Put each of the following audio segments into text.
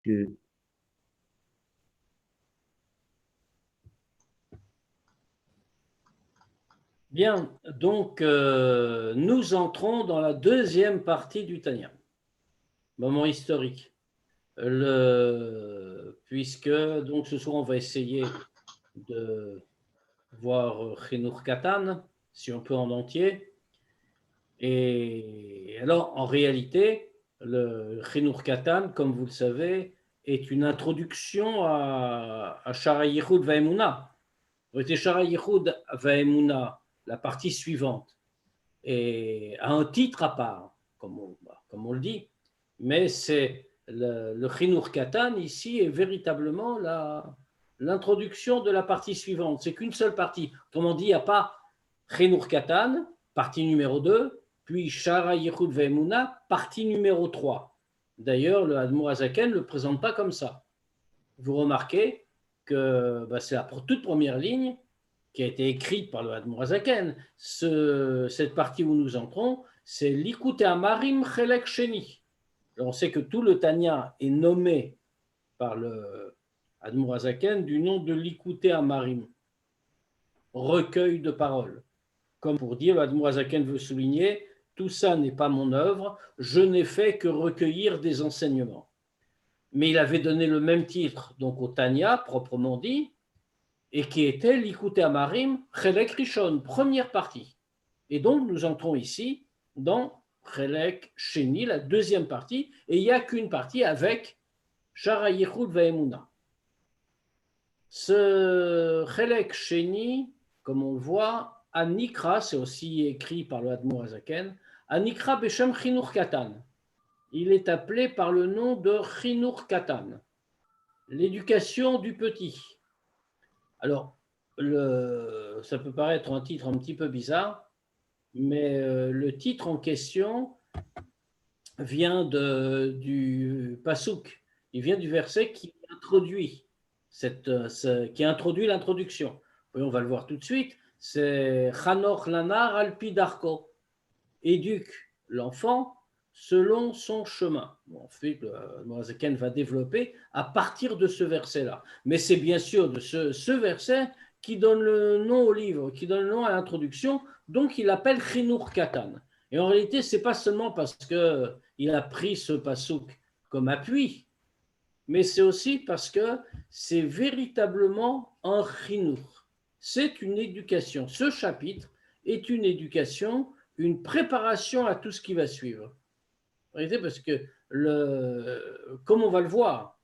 que Bien, donc nous entrons dans la deuxième partie du Tanya, moment historique. Puisque donc ce soir on va essayer de voir Chinuch Katan, si on peut en entier. Et alors en réalité, le Chinuch Katan, comme vous le savez, est une introduction à Shara Yichud Vaemuna. Shara Yichud Vaemuna, la partie suivante, et a un titre à part, comme on le dit, mais c'est le Chinuch Katan ici est véritablement l'introduction de la partie suivante. C'est qu'une seule partie. Autrement dit, il n'y a pas Chinuch Katan, partie numéro 2, puis Shara Yichud Ve'emuna, partie numéro 3. D'ailleurs, le Admor Hazaken ne le présente pas comme ça. Vous remarquez que c'est la toute première ligne qui a été écrite par le Admor Hazaken. Cette partie où nous entrons, c'est Likutei Amarim Chelek Sheni. On sait que tout le Tanya est nommé par le Admor Hazaken du nom de Likutei Amarim, recueil de paroles. Comme pour dire, le Admor Hazaken veut souligner, tout ça n'est pas mon œuvre, je n'ai fait que recueillir des enseignements. Mais il avait donné le même titre donc au Tanya, proprement dit, et qui était Likutei Amarim Chelek Rishon, première partie. Et donc nous entrons ici dans Chelek Sheni, la deuxième partie, et il n'y a qu'une partie avec Shara Yichud Ve'emuna. Ce Chelek Sheni, comme on le voit, Anikra, c'est aussi écrit par le Admor Hazaken, Anikra Beshem Chinuch Katan. Il est appelé par le nom de Chinuch Katan, l'éducation du petit. Alors, ça peut paraître un titre un petit peu bizarre, mais le titre en question vient du Pasuk, il vient du verset qui introduit l'introduction. Oui, on va le voir tout de suite, c'est Chanoch Lanar Alpi Darko, éduque l'enfant selon son chemin. Ensuite, le Moazaken va développer à partir de ce verset-là. Mais c'est bien sûr de ce verset qui donne le nom au livre, qui donne le nom à l'introduction, donc il l'appelle Chinuch Katan. Et en réalité, ce n'est pas seulement parce qu'il a pris ce pasouk comme appui, mais c'est aussi parce que c'est véritablement un chinuch. C'est une éducation. Ce chapitre est une éducation, une préparation à tout ce qui va suivre. Parce que, comme on va le voir,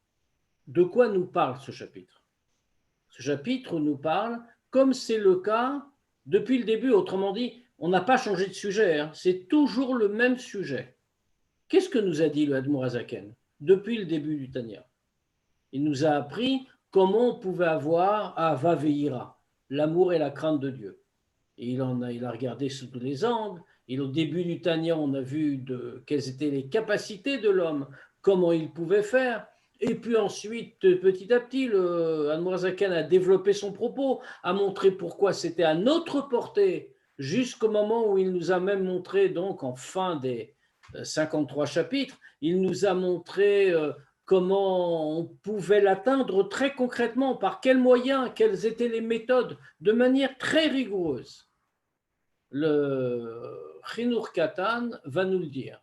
de quoi nous parle ce chapitre? Ce chapitre nous parle, comme c'est le cas depuis le début, autrement dit, on n'a pas changé de sujet, hein, c'est toujours le même sujet. Qu'est-ce que nous a dit le Admor Hazaken depuis le début du Tanya? Il nous a appris comment on pouvait avoir Ahava Ve'ira, l'amour et la crainte de Dieu. Et il a regardé sous tous les angles. Et au début du Tanya, on a vu quelles étaient les capacités de l'homme, comment il pouvait faire. Et puis ensuite, petit à petit, le Admor Hazaken a développé son propos, a montré pourquoi c'était à notre portée, jusqu'au moment où il nous a même montré, donc en fin des 53 chapitres, il nous a montré comment on pouvait l'atteindre très concrètement, par quels moyens, quelles étaient les méthodes, de manière très rigoureuse. Le Chinuch Katan va nous le dire.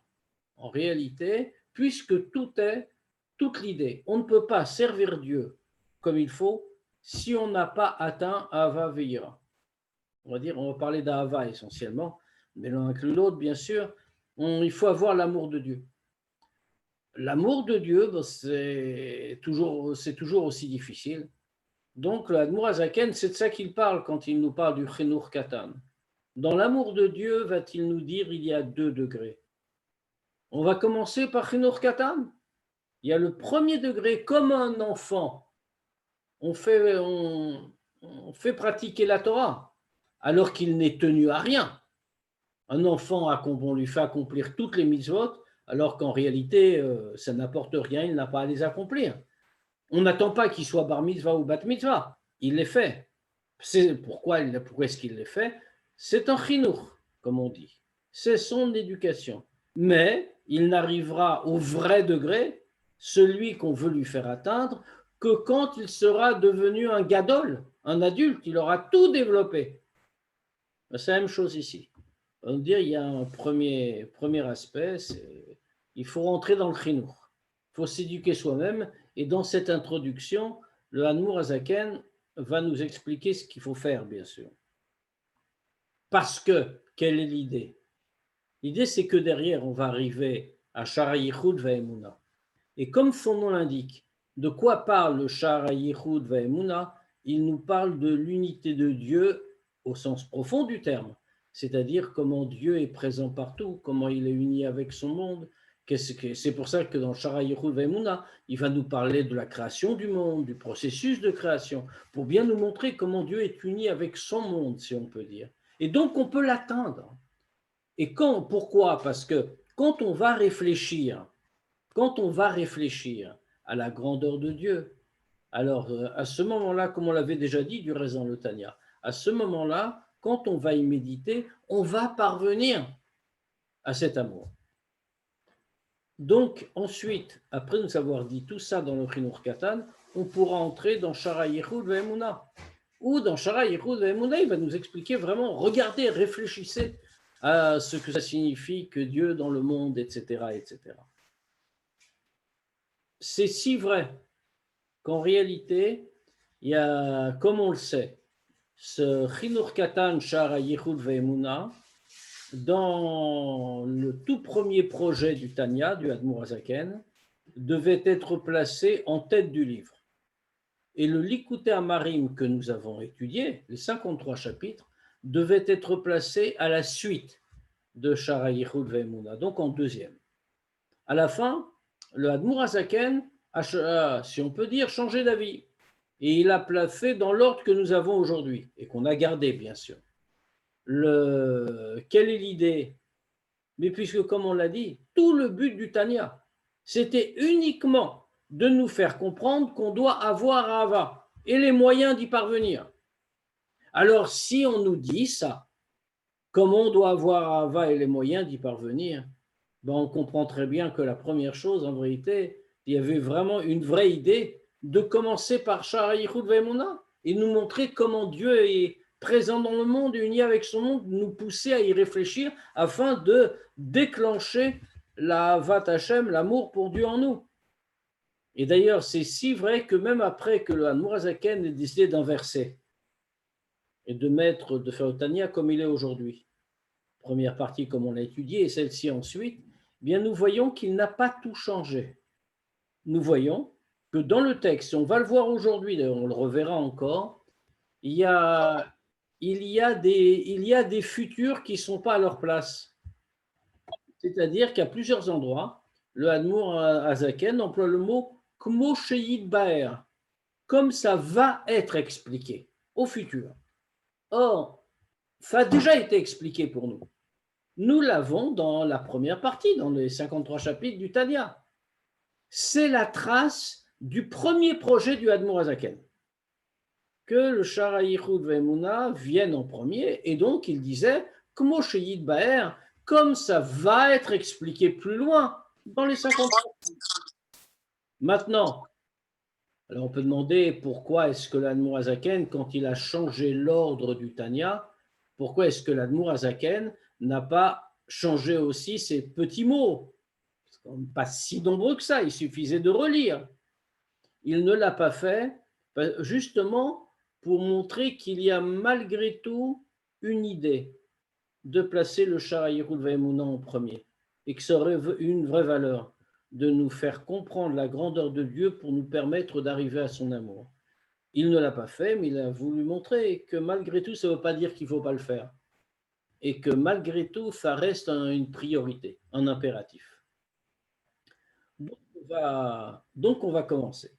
En réalité, puisque toute l'idée, on ne peut pas servir Dieu comme il faut si on n'a pas atteint Ahava Ve'ira. On va parler d'Ahava essentiellement, mais l'un inclut l'autre, bien sûr. Il faut avoir l'amour de Dieu. L'amour de Dieu, c'est toujours aussi difficile. Donc, l'Admor Hazaken, c'est de ça qu'il parle quand il nous parle du Chinuch Katan. Dans l'amour de Dieu, va-t-il nous dire, il y a 2 degrés. On va commencer par Chinuch Katan. Il y a le premier degré, comme un enfant. On fait pratiquer la Torah, alors qu'il n'est tenu à rien. Un enfant, on lui fait accomplir toutes les mitzvot, alors qu'en réalité, ça n'apporte rien, il n'a pas à les accomplir. On n'attend pas qu'il soit bar mitzvah ou bat mitzvah, il les fait. Pourquoi est-ce qu'il les fait? C'est un chinour, comme on dit. C'est son éducation. Mais il n'arrivera au vrai degré celui qu'on veut lui faire atteindre, que quand il sera devenu un gadol, un adulte, il aura tout développé. C'est la même chose ici. On veut dire, il y a un premier aspect, c'est il faut rentrer dans le chinour. Il faut s'éduquer soi-même. Et dans cette introduction, le Admour Azaken va nous expliquer ce qu'il faut faire, bien sûr. Parce que, quelle est l'idée? L'idée, c'est que derrière, on va arriver à Shara Yichud Va'emuna. Et comme son nom l'indique, de quoi parle le Shara Yichud Va'emuna? Il nous parle de l'unité de Dieu au sens profond du terme, c'est-à-dire comment Dieu est présent partout, comment il est uni avec son monde. C'est pour ça que dans Shara Yichud Va'emuna, il va nous parler de la création du monde, du processus de création, pour bien nous montrer comment Dieu est uni avec son monde, si on peut dire. Et donc, on peut l'atteindre. Et pourquoi? Parce que quand on va réfléchir à la grandeur de Dieu, alors à ce moment-là, comme on l'avait déjà dit du raison le Tanya, à ce moment-là, quand on va y méditer, on va parvenir à cet amour. Donc ensuite, après nous avoir dit tout ça dans le Chinur Katan, on pourra entrer dans Shara Yichud Ve'emuna. Ou dans Shara Yichud Ve'emuna, il va nous expliquer vraiment, regardez, réfléchissez à ce que ça signifie que Dieu dans le monde, etc., etc. C'est si vrai qu'en réalité, il y a, comme on le sait, ce Chinur Katan Shara Yichud Ve'emuna, dans le tout premier projet du Tanya, du Admour Hazaken, devait être placé en tête du livre. Et le Likutei Amarim que nous avons étudié, les 53 chapitres, devait être placé à la suite de Shara Yichud Ve'emuna, donc en deuxième. À la fin, le Admour Hazaken a, si on peut dire, changé d'avis. Et il a placé dans l'ordre que nous avons aujourd'hui, et qu'on a gardé, bien sûr. Quelle est l'idée? Mais puisque, comme on l'a dit, tout le but du Tanya, c'était uniquement de nous faire comprendre qu'on doit avoir Ahava et les moyens d'y parvenir. Alors, si on nous dit ça, comment on doit avoir Ahava et les moyens d'y parvenir, ben on comprend très bien que la première chose, en vérité, il y avait vraiment une vraie idée de commencer par Shara Yichud Ve'emuna et nous montrer comment Dieu est présent dans le monde, uni avec son monde, nous pousser à y réfléchir afin de déclencher la Avat Hashem, l'amour pour Dieu en nous. Et d'ailleurs, c'est si vrai que même après que le Admour Hazaken ait décidé d'inverser et de faire le Tanya comme il est aujourd'hui, première partie comme on l'a étudié et celle-ci ensuite, eh bien nous voyons qu'il n'a pas tout changé. Nous voyons que dans le texte, on va le voir aujourd'hui, d'ailleurs on le reverra encore, il y a des futurs qui ne sont pas à leur place. C'est-à-dire qu'à plusieurs endroits, le Admour Hazaken emploie le mot Kmo Sheyid Baer, comme ça va être expliqué au futur. Or, ça a déjà été expliqué pour nous. Nous l'avons dans la première partie, dans les 53 chapitres du Tanya. C'est la trace du premier projet du Admour Hazaken. Que le Shara Yichud Ve'emuna vienne en premier, et donc il disait, Kmo Sheyid Baer, comme ça va être expliqué plus loin dans les 50 chapitres. Maintenant, alors on peut demander pourquoi est-ce que l'Admour Hazaken, quand il a changé l'ordre du Tanya, pourquoi est-ce que l'Admour Hazaken n'a pas changé aussi ses petits mots? Pas si nombreux que ça, il suffisait de relire. Il ne l'a pas fait justement pour montrer qu'il y a malgré tout une idée de placer le Shara Yichud Ve'emuna en premier et que ça aurait une vraie valeur de nous faire comprendre la grandeur de Dieu pour nous permettre d'arriver à son amour. Il ne l'a pas fait, mais il a voulu montrer que malgré tout, ça ne veut pas dire qu'il ne faut pas le faire et que malgré tout, ça reste une priorité, un impératif. Donc on va commencer.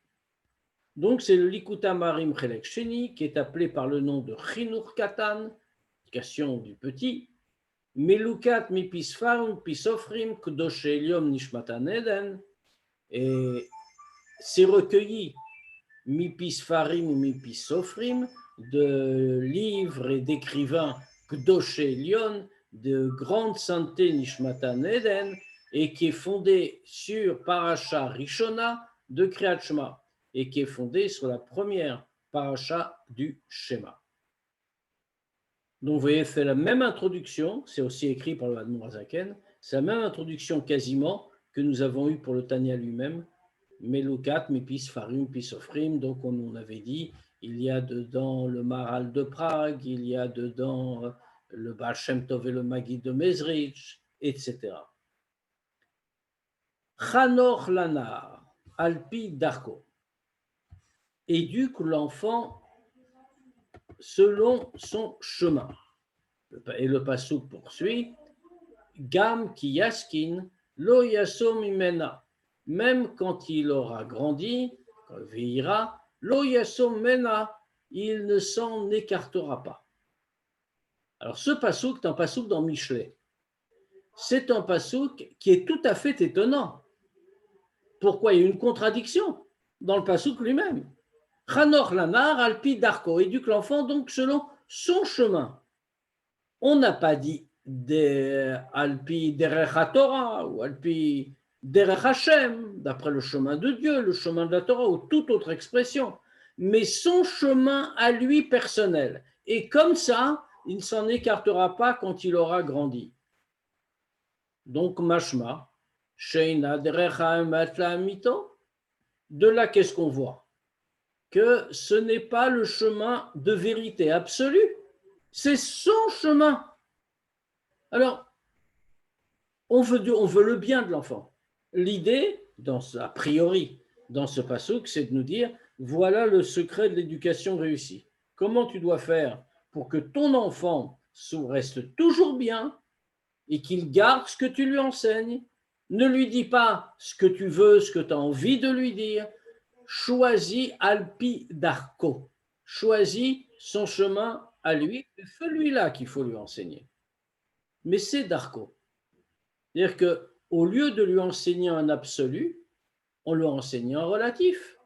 Donc c'est le Likutei Amarim Chelek Sheni qui est appelé par le nom de Chinur Katan, question du petit, Melukat mipisfarim pisofrim kdosh Eliom nishmatan Eden, et c'est recueilli mipisfarim ou mipisofrim de livres et d'écrivains kdosh Elion de grande santé nishmatan Eden, et qui est fondé sur Parasha Rishona de Kriyat Shema et qui est fondé sur la première Parasha du Shema. Donc vous voyez, c'est la même introduction, c'est aussi écrit par le Admor Hazaken, c'est la même introduction quasiment que nous avons eue pour le Tanya lui-même, Melukat, Mipis Farim, Pisofrim, donc on avait dit, il y a dedans le Maharal de Prague, il y a dedans le Baal Shem Tov et le Maggid de Mezrich, etc. Chanor Lanar, Alpi Darko, éduque l'enfant selon son chemin. Et le pasuk poursuit, Gam ki yaskin, lo yasom imena, même quand il aura grandi, quand il vieillira, lo yasom mena, il ne s'en écartera pas. Alors ce pasuk est un pasuk dans Michelet. C'est un pasuk qui est tout à fait étonnant. Pourquoi? Il y a une contradiction dans le pasuk lui-même. Chanor lanar alpi darko, éduque l'enfant donc selon son chemin. On n'a pas dit alpi derech Torah ou alpi derech Hashem, d'après le chemin de Dieu, le chemin de la Torah ou toute autre expression, mais son chemin à lui personnel. Et comme ça, il ne s'en écartera pas quand il aura grandi. Donc, mashma, sheina derech ha'emet la'amito. De là, qu'est-ce qu'on voit? Que ce n'est pas le chemin de vérité absolue, c'est son chemin. Alors, on veut le bien de l'enfant. L'idée, a priori, dans ce pasuk, c'est de nous dire, voilà le secret de l'éducation réussie. Comment tu dois faire pour que ton enfant reste toujours bien et qu'il garde ce que tu lui enseignes. Ne lui dis pas ce que tu veux, ce que tu as envie de lui dire. Choisis Alpi Darko. Choisis son chemin à lui. C'est celui-là qu'il faut lui enseigner. Mais c'est Darko. C'est-à-dire qu'au lieu de lui enseigner un absolu, on lui enseigne un relatif.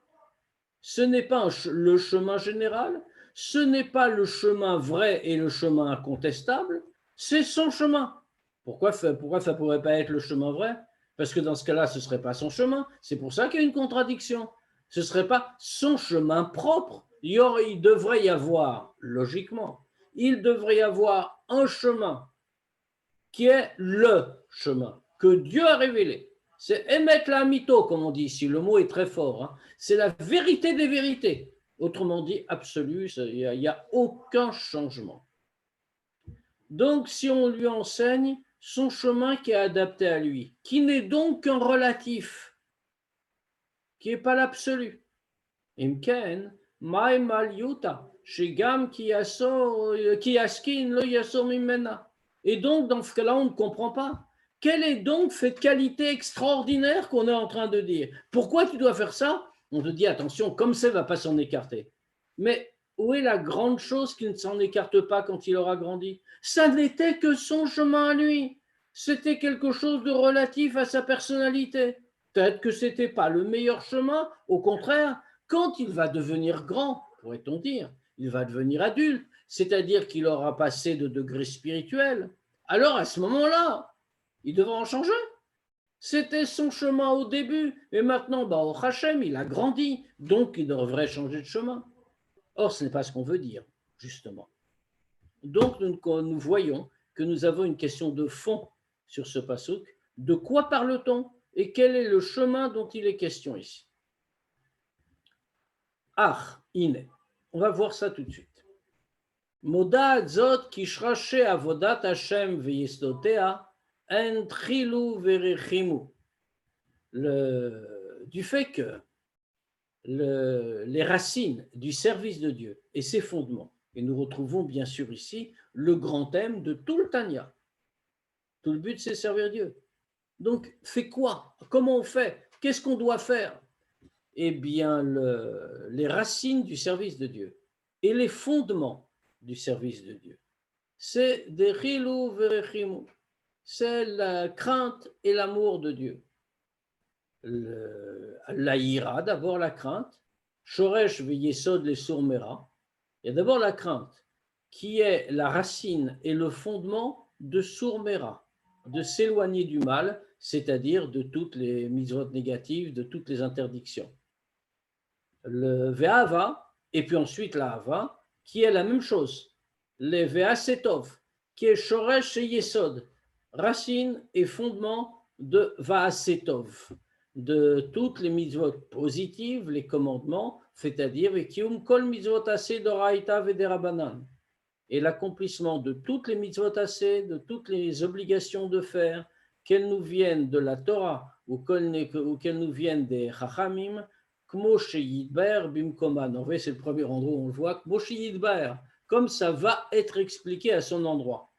Ce n'est pas le chemin général, ce n'est pas le chemin vrai et le chemin incontestable, c'est son chemin. Pourquoi ça ne pourrait pas être le chemin vrai? Parce que dans ce cas-là, ce ne serait pas son chemin. C'est pour ça qu'il y a une contradiction. Ce ne serait pas son chemin propre. Il devrait y avoir, logiquement, il devrait y avoir un chemin qui est le chemin que Dieu a révélé. C'est émettre la mytho, comme on dit ici. Le mot est très fort. Hein. C'est la vérité des vérités. Autrement dit, absolu, il n'y a aucun changement. Donc, si on lui enseigne son chemin qui est adapté à lui, qui n'est donc qu'un relatif, qui n'est pas l'absolu. Imken, mai mal yuta, shigam ki askin lo yasom imena. Et donc, dans ce cas-là, on ne comprend pas. Quelle est donc cette qualité extraordinaire qu'on est en train de dire? Pourquoi tu dois faire ça? On te dit, attention, comme ça, il ne va pas s'en écarter. Mais où est la grande chose qui ne s'en écarte pas quand il aura grandi? Ça n'était que son chemin à lui. C'était quelque chose de relatif à sa personnalité. Peut-être que ce n'était pas le meilleur chemin. Au contraire, quand il va devenir grand, pourrait-on dire, il va devenir adulte, c'est-à-dire qu'il aura passé de degré spirituel, alors à ce moment-là, il devra en changer. C'était son chemin au début, et maintenant, au Hachem, il a grandi, donc il devrait changer de chemin. Or, ce n'est pas ce qu'on veut dire, justement. Donc, nous voyons que nous avons une question de fond sur ce pasuk. De quoi parle-t-on et quel est le chemin dont il est question ici? Ah, Ine. On va voir ça tout de suite. Moda zot kishrashe avodat Hashem veyestotea en trilu verechimu. Du fait que les racines du service de Dieu et ses fondements, et nous retrouvons bien sûr ici le grand thème de tout le Tanya. Tout le but, c'est servir Dieu. Donc, fait quoi? Comment on fait? Qu'est-ce qu'on doit faire? Eh bien, les racines du service de Dieu et les fondements du service de Dieu, c'est des chilou verechimu, c'est la crainte et l'amour de Dieu. La ira, d'abord la crainte, shoresh veyesod les sourmera, il y a d'abord la crainte, qui est la racine et le fondement de sourmera, de s'éloigner du mal, c'est-à-dire de toutes les mitzvot négatives, de toutes les interdictions. Le ve'ava, et puis ensuite la hava, qui est la même chose. Le ve'asetov, qui est shoresh et yesod, racine et fondement de va'asetov, de toutes les mitzvot positives, les commandements, c'est-à-dire ve'kium kol mitzvot aseh d'oraita ve'derabanan, et l'accomplissement de toutes les mitzvot aseh, de toutes les obligations de faire, qu'elles nous viennent de la Torah ou qu'elles nous viennent des Chachamim, Kmo sheyidber bimkoman. En fait, c'est le premier endroit où on le voit, Kmo sheyidber, comme ça va être expliqué à son endroit.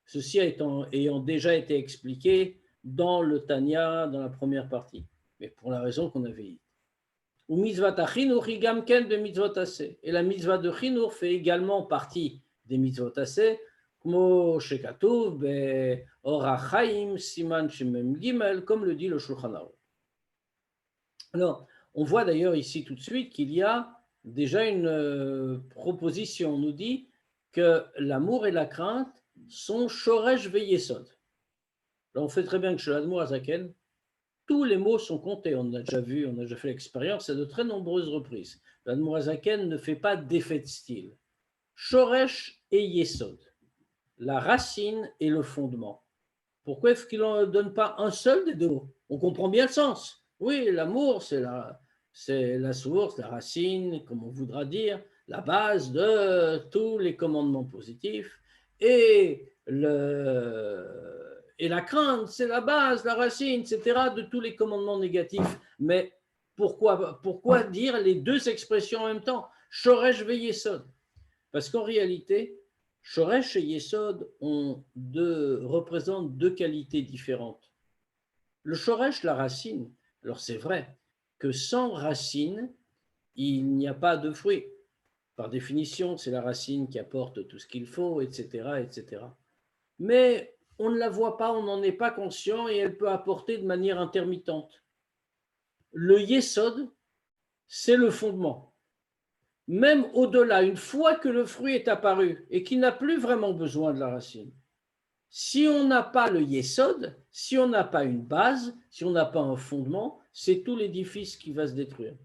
Ceci ayant déjà été expliqué dans le Tanya, dans la première partie, mais pour la raison qu'on avait dit. Ou mitzvah achinur higamken de mitzvot aseh. Et la mitzvah de chinur fait également partie des mitzvot aseh, כמו שכתוב באורח חיים סימן שמ"ג, comme le dit le Shulchan Aruch. Alors, on voit d'ailleurs ici tout de suite qu'il y a déjà une proposition. On nous dit que l'amour et la crainte sont shoresh ve'yesod. Alors, on fait très bien que chez l'Admour Azaken, tous les mots sont comptés. On a déjà vu, on a déjà fait l'expérience à de très nombreuses reprises. L'Admour Azaken ne fait pas d'effet de style. Shoresh et yesod, la racine et le fondement. Pourquoi est-ce qu'il n'en donne pas un seul des deux mots? On comprend bien le sens. Oui, l'amour, c'est la source, la racine, comme on voudra dire, la base de tous les commandements positifs. Et la crainte, c'est la base, la racine, etc., de tous les commandements négatifs. Mais pourquoi dire les deux expressions en même temps? Shoresh ve'yesod. Parce qu'en réalité, Shoresh et Yesod représentent deux qualités différentes. Le Shoresh, la racine, alors c'est vrai que sans racine, il n'y a pas de fruit. Par définition, c'est la racine qui apporte tout ce qu'il faut, etc., etc. Mais on ne la voit pas, on n'en est pas conscient et elle peut apporter de manière intermittente. Le Yesod, c'est le fondement. Même au-delà, une fois que le fruit est apparu et qu'il n'a plus vraiment besoin de la racine, si on n'a pas le yesod, si on n'a pas une base, si on n'a pas un fondement, c'est tout l'édifice qui va se détruire.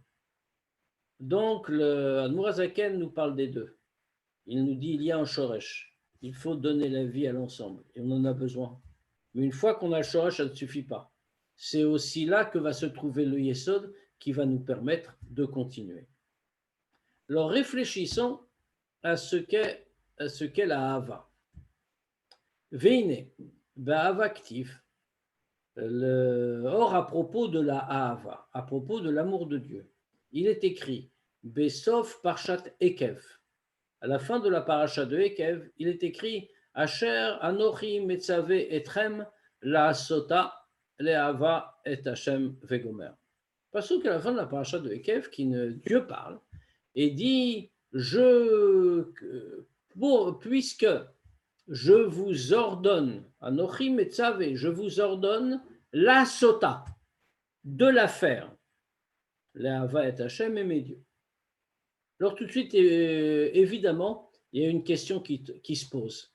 Donc, le Admour Hazaken nous parle des deux. Il nous dit il y a un shoresh. Il faut donner la vie à l'ensemble et on en a besoin. Mais une fois qu'on a le shoresh, ça ne suffit pas. C'est aussi là que va se trouver le yesod qui va nous permettre de continuer. Alors réfléchissons à ce qu'est la Hava. Veine, Ba'ava actif. Or, à propos de la Hava, à propos de l'amour de Dieu, il est écrit Besof Parshat Ekev. À la fin de la paracha de Ekev, il est écrit Asher Anochi Metzave Etrem La Sota Le'ava et Hashem Vegomer. Parce qu'à la fin de la paracha de Ekev, Dieu parle et dit puisque je vous ordonne, Anochi Metzave, je vous ordonne la sota, de la faire, Le'ava et Hashem, aimer Dieu. Alors tout de suite, évidemment, il y a une question qui se pose.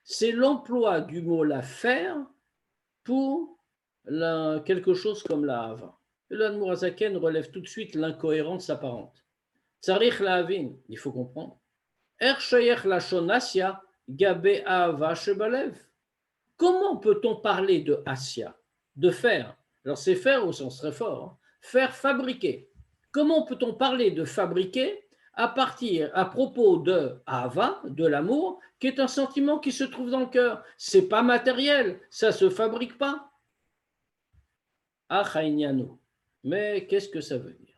C'est l'emploi du mot la faire pour quelque chose comme la hava. Et l'Admour Hazaken relève tout de suite l'incohérence apparente. Tsarich la'avin, il faut comprendre. Er shayech lashon asya gabe ahava shebalev. Comment peut-on parler de asya, de faire? Alors c'est faire au sens très fort, hein. Faire, fabriquer. Comment peut-on parler de fabriquer à propos de ahava, de l'amour, qui est un sentiment qui se trouve dans le cœur? C'est pas matériel, ça se fabrique pas. Achaïnianu. Mais qu'est-ce que ça veut dire?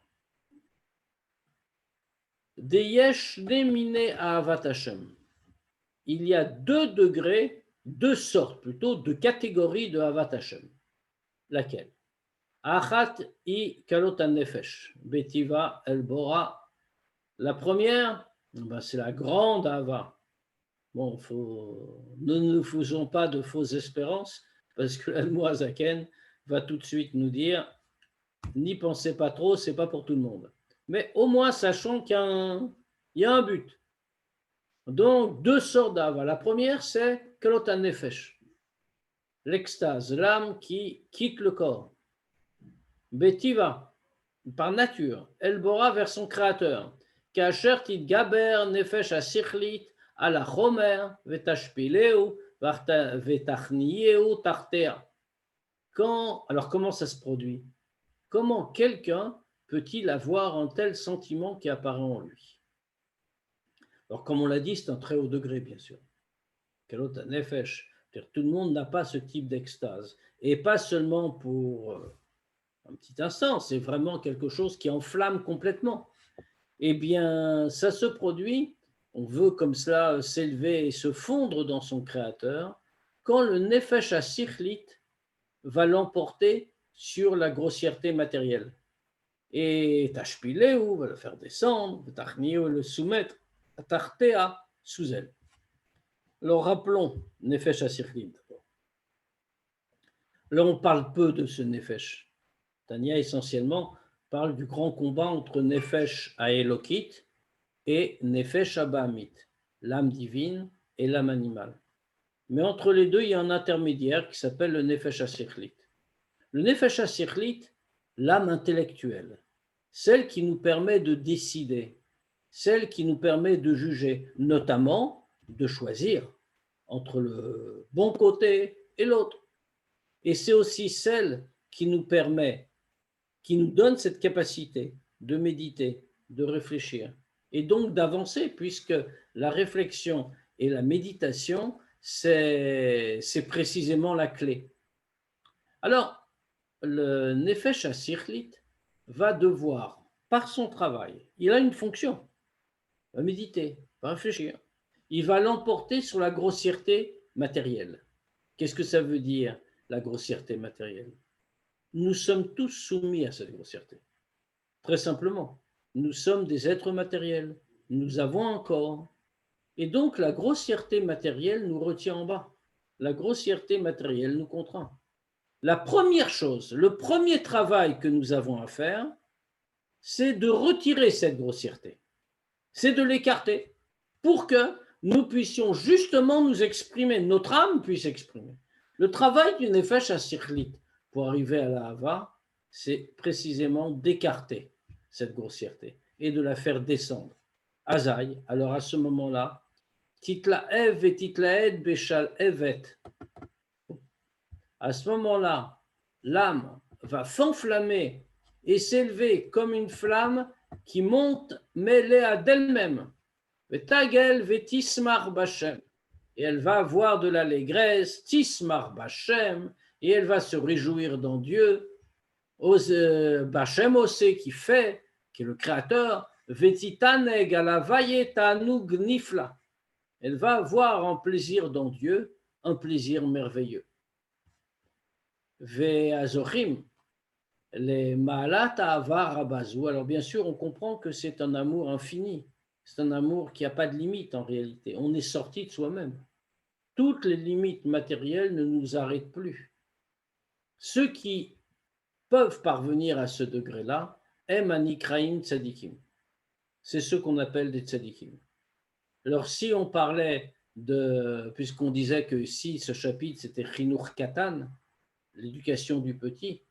Deyesh demine ahavat Hashem. Il y a deux sortes plutôt, de catégories de ahavat Hashem. Laquelle? Achat i kalot nefesh, betiva el bora. La première, c'est la grande ahava. Bon, ne nous faisons pas de fausses espérances, parce que l'Admour Hazaken va tout de suite nous dire n'y pensez pas trop, c'est pas pour tout le monde. Mais au moins, sachons qu'il y a un but. Donc, deux sortes d'ahava. La première, c'est kalot nefesh. l'extase, l'âme qui quitte le corps. Betiva, par nature, El Bora vers son créateur. Kacher Tidgaber Nefesh Asichlit ala Chomer Vetashpileu Vetachnieu Tartea. Alors comment ça se produit? Comment quelqu'un peut-il avoir un tel sentiment qui apparaît en lui? Alors comme on l'a dit, c'est un très haut degré, bien sûr. Kalot Nefesh. Tout le monde n'a pas ce type d'extase. Et pas seulement pour un petit instant, c'est vraiment quelque chose qui enflamme complètement. Eh bien, ça se produit, on veut comme cela s'élever et se fondre dans son créateur, quand le Nefesh HaSichlit va l'emporter sur la grossièreté matérielle. Et Tashpileu va le faire descendre, Tachniu le soumettre, Tartea sous elle. Alors rappelons Nefesh HaSichlit. Là, on parle peu de ce Nefesh. Tania, essentiellement, parle du grand combat entre Nefesh Haelokit et Nefesh Abahamit, l'âme divine et l'âme animale. Mais entre les deux, il y a un intermédiaire qui s'appelle le Nefesh HaSichlit. Le Nefesh HaSichlit, l'âme intellectuelle, celle qui nous permet de décider, celle qui nous permet de juger, notamment de choisir entre le bon côté et l'autre. Et c'est aussi celle qui nous permet, qui nous donne cette capacité de méditer, de réfléchir, et donc d'avancer, puisque la réflexion et la méditation, c'est précisément la clé. Alors, le Nefesh HaSichlit va devoir, par son travail, il a une fonction, il va méditer, il va réfléchir, il va l'emporter sur la grossièreté matérielle. Qu'est-ce que ça veut dire, la grossièreté matérielle? Nous sommes tous soumis à cette grossièreté. Très simplement, nous sommes des êtres matériels, nous avons un corps, et donc la grossièreté matérielle nous retient en bas. La grossièreté matérielle nous contraint. La première chose, le premier travail que nous avons à faire, c'est de retirer cette grossièreté, c'est de l'écarter pour que nous puissions justement nous exprimer, notre âme puisse s'exprimer. Le travail du Nefesh HaSichlit pour arriver à la Hava, c'est précisément d'écarter cette grossièreté et de la faire descendre. Azaï, alors à ce moment-là, Titlaev et Titlaed Beshal Evet. À ce moment-là, l'âme va s'enflammer et s'élever comme une flamme qui monte mêlée à d'elle-même. Vetagel vetismar bachem. Et elle va avoir de l'allégresse, tismar bachem, et elle va se réjouir dans Dieu. Bachem Osé qui fait, qui est le créateur, vetitaneg alavayetanu gnifla. Elle va avoir un plaisir dans Dieu, un plaisir merveilleux. Ve'azochim, les Maalat Avar Abazou. Alors bien sûr, on comprend que c'est un amour infini. C'est un amour qui n'a pas de limite en réalité. On est sorti de soi-même. Toutes les limites matérielles ne nous arrêtent plus. Ceux qui peuvent parvenir à ce degré-là aiment Anikraim Tzadikim. C'est ce qu'on appelle des Tzadikim. Alors si on parlait de, puisqu'on disait que si ce chapitre c'était Chinuch Katan, l'éducation du petit,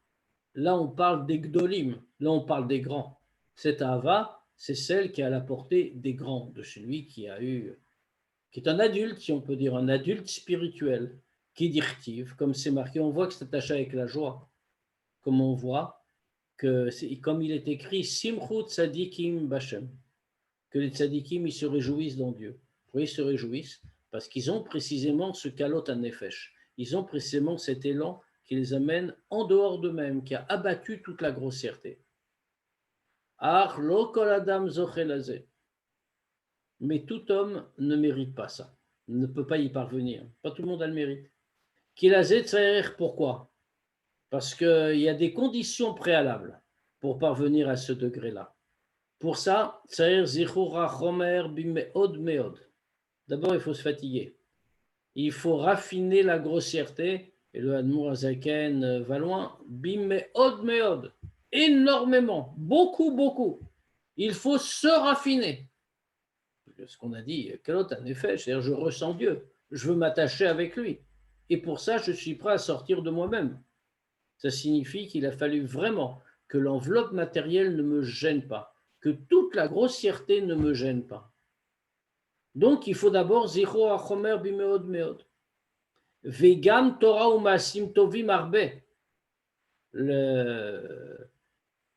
là on parle des Gdolim, là on parle des grands. Cette Ahava, c'est celle qui est à la portée des grands, de celui qui a eu, qui est un adulte, si on peut dire, un adulte spirituel, qui dirtive, comme c'est marqué, on voit que c'est attaché avec la joie, comme on voit que, comme il est écrit, Simchut Tzadikim Bashem, que les Tzadikim, ils se réjouissent dans Dieu. Pourquoi ils se réjouissent? Parce qu'ils ont précisément ce kalot à nefesh, ils ont précisément cet élan qui les amène en dehors d'eux-mêmes, qui a abattu toute la grossièreté. Ar lo kol adam zochelazé. Mais tout homme ne mérite pas ça, ne peut pas y parvenir. Pas tout le monde a le mérite. Kilazé tsarer, pourquoi? Parce qu'il y a des conditions préalables pour parvenir à ce degré-là. Pour ça, tsarer zichura chomer bimeod meod. D'abord, il faut se fatiguer. Il faut raffiner la grossièreté, et le Admour Azaken va loin, bimeod meod. Énormément, beaucoup, beaucoup. Il faut se raffiner. Ce qu'on a dit, Kalot en effet, c'est-à-dire je ressens Dieu, je veux m'attacher avec lui. et pour ça, je suis prêt à sortir de moi-même. Ça signifie qu'il a fallu vraiment que l'enveloppe matérielle ne me gêne pas, que toute la grossièreté ne me gêne pas. Donc, il faut d'abord Zichro Achomer Bimeod Meod. Vegam Torah ou Maasim Tovim Arbe.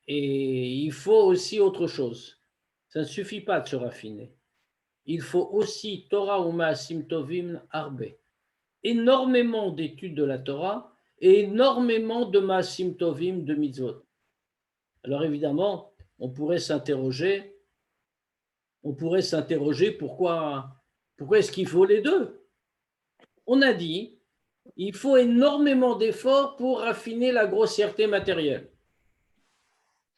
Et il faut aussi autre chose. Ça ne suffit pas de se raffiner. Il faut aussi Torah ou Maasim Tovim Arbe. Énormément d'études de la Torah et énormément de Maasim Tovim, de mitzvot. Alors évidemment, on pourrait s'interroger pourquoi est-ce qu'il faut les deux? On a dit, il faut énormément d'efforts pour raffiner la grossièreté matérielle.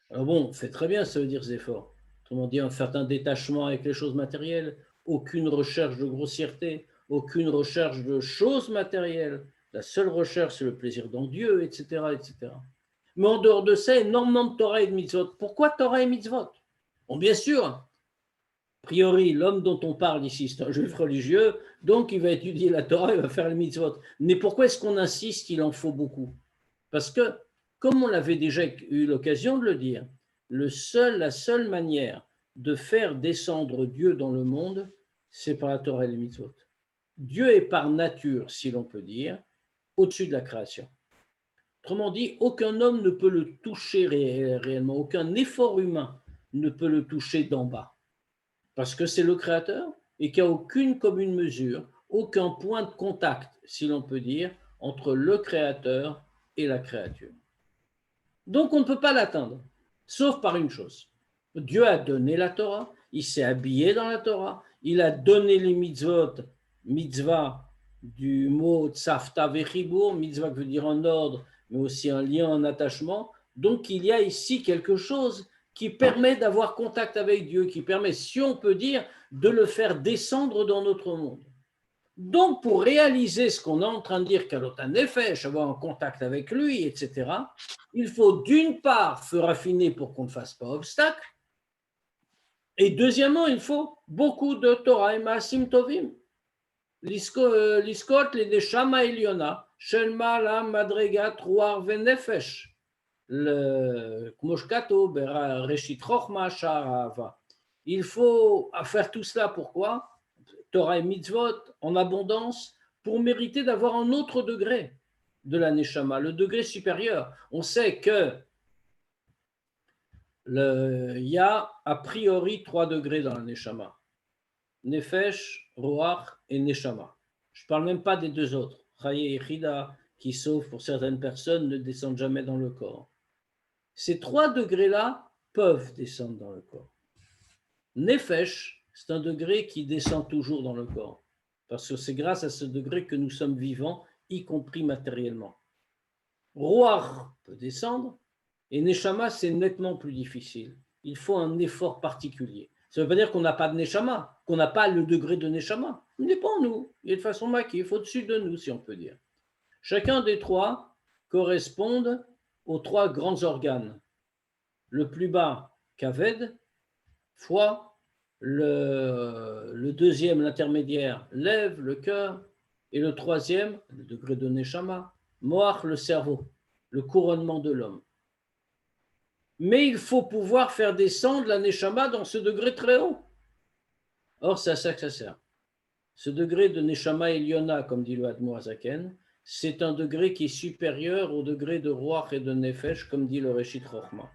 Alors bon, c'est très bien, ça veut dire ces efforts. Autrement dit, un certain détachement avec les choses matérielles, aucune recherche de grossièreté, aucune recherche de choses matérielles. La seule recherche, c'est le plaisir dans Dieu, etc., etc. Mais en dehors de ça, énormément de Torah et de mitzvot. Pourquoi Torah et mitzvot? Bon, bien sûr, a priori, l'homme dont on parle ici, c'est un juif religieux, donc il va étudier la Torah, il va faire les mitzvot. Mais pourquoi est-ce qu'on insiste qu'il en faut beaucoup? Parce que, comme on l'avait déjà eu l'occasion de le dire, la seule manière de faire descendre Dieu dans le monde, c'est par la Torah et les mitzvot. Dieu est par nature, si l'on peut dire, au-dessus de la création. Autrement dit, aucun homme ne peut le toucher réellement, aucun effort humain ne peut le toucher d'en bas. Parce que c'est le Créateur et qu'il n'y a aucune commune mesure, aucun point de contact, si l'on peut dire, entre le Créateur et la créature. Donc on ne peut pas l'atteindre, sauf par une chose. Dieu a donné la Torah, il s'est habillé dans la Torah, il a donné les mitzvot, mitzvah du mot tzafta vechibur, mitzvah qui veut dire en ordre, mais aussi un lien, un attachement. Donc il y a ici quelque chose qui permet d'avoir contact avec Dieu, qui permet, si on peut dire, de le faire descendre dans notre monde. Donc, pour réaliser ce qu'on est en train de dire, qu'Alotan Nefesh, avoir un contact avec lui, etc., il faut d'une part se raffiner pour qu'on ne fasse pas obstacle, et deuxièmement, il faut beaucoup de Torah et Maasim Tovim. Liskot le Neshama Eliona, Shelma la Madregat Ruar Venefesh, le Kmoshkato Bereshit Chochma Sha'ava. Il faut faire tout cela, pourquoi? Torah et mitzvot en abondance pour mériter d'avoir un autre degré de la neshama, le degré supérieur. On sait que il y a a priori 3 degrés dans la neshama. Nefesh, Roach et neshama. Je ne parle même pas des 2 autres. Chaye et Chida, qui sauf pour certaines personnes, ne descendent jamais dans le corps. Ces 3 degrés-là peuvent descendre dans le corps. Nefesh, c'est un degré qui descend toujours dans le corps. Parce que c'est grâce à ce degré que nous sommes vivants, y compris matériellement. Roach peut descendre, et Neshama, c'est nettement plus difficile. Il faut un effort particulier. Ça ne veut pas dire qu'on n'a pas de Neshama, qu'on n'a pas le degré de Neshama. Il n'est pas en nous. Il est de façon maquille, au-dessus de nous, si on peut dire. Chacun des 3 correspondent aux 3 grands organes. Le plus bas, Kaved, foie. Le deuxième, l'intermédiaire, lève, le cœur, et le troisième, le degré de Neshama, Moach, le cerveau, le couronnement de l'homme. Mais il faut pouvoir faire descendre la Neshama dans ce degré très haut. Or, c'est à ça que ça sert. Ce degré de Neshama Eliona, comme dit le Admo Hazaken, c'est un degré qui est supérieur au degré de Ruach et de Nefesh, comme dit le Reshit Chochma.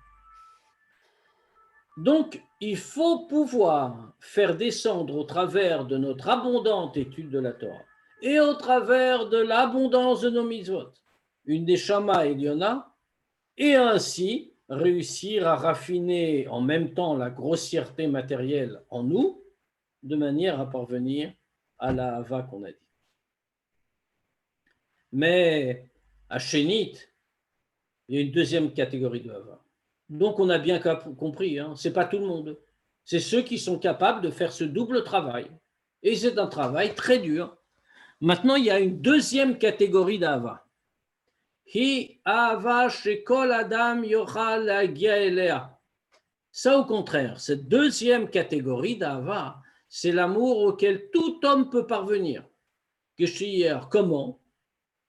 Donc, il faut pouvoir faire descendre au travers de notre abondante étude de la Torah et au travers de l'abondance de nos mitzvot, une neshama Eliona, et ainsi réussir à raffiner en même temps la grossièreté matérielle en nous, de manière à parvenir à la hava qu'on a dit. Mais à Shénit, il y a une deuxième catégorie de hava. Donc, on a bien compris, hein, ce n'est pas tout le monde. C'est ceux qui sont capables de faire ce double travail. Et c'est un travail très dur. Maintenant, il y a une deuxième catégorie d'Ahava. Hi Ahava shekol adam yochal hagia elea. Ça, au contraire, cette deuxième catégorie d'Ahava, c'est l'amour auquel tout homme peut parvenir. Comment?